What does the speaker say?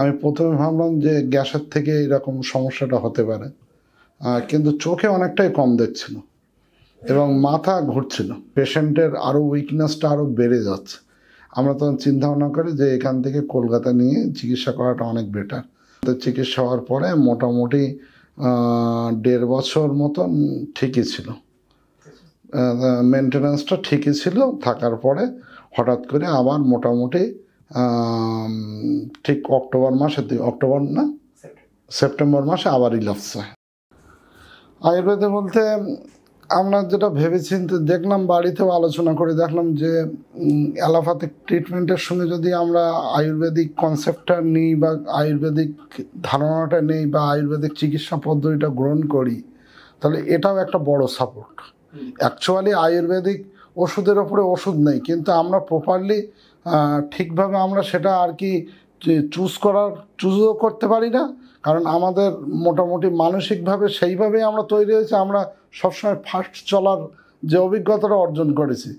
আমি প্রথমে ভাবলাম যে গ্যাসের থেকে এরকম সমস্যাটা হতে পারে, কিন্তু চোখে অনেকটাই কম দেখছিল এবং মাথা ঘুরছিল। পেশেন্টের আরও উইকনেসটা আরও বেড়ে যাচ্ছে। আমরা তখন চিন্তা ভাবনা করি যে এখান থেকে কলকাতা নিয়ে চিকিৎসা করাটা অনেক বেটার। তো চিকিৎসা হওয়ার পরে মোটামুটি 1.5 বছর মতন ঠিকই ছিল, মেনটেন্যান্সটা ঠিকই ছিল। থাকার পরে হঠাৎ করে আবার মোটামুটি ঠিক সেপ্টেম্বর মাসে আবার রিল্যাপস হয়। আয়ুর্বেদে বলতে আমরা যেটা ভেবেচিন্তে দেখলাম, বাড়িতেও আলোচনা করে দেখলাম যে অ্যালোপ্যাথিক ট্রিটমেন্টের সঙ্গে যদি আমরা আয়ুর্বেদিক কনসেপ্টটা নিই বা আয়ুর্বেদিক ধারণাটা নেই বা আয়ুর্বেদিক চিকিৎসা পদ্ধতিটা গ্রহণ করি, তাহলে এটাও একটা বড় সাপোর্ট। অ্যাকচুয়ালি আয়ুর্বেদিক ওষুধের ওপরে ওষুধ নেই, কিন্তু আমরা প্রপারলি ঠিকভাবে আমরা সেটা আর কি চুজও করতে পারি না, কারণ আমাদের মোটামুটি মানসিকভাবে সেইভাবেই আমরা তৈরি হয়েছে। আমরা সবসময় ফার্স্ট চলার যে অভিজ্ঞতাটা অর্জন করেছি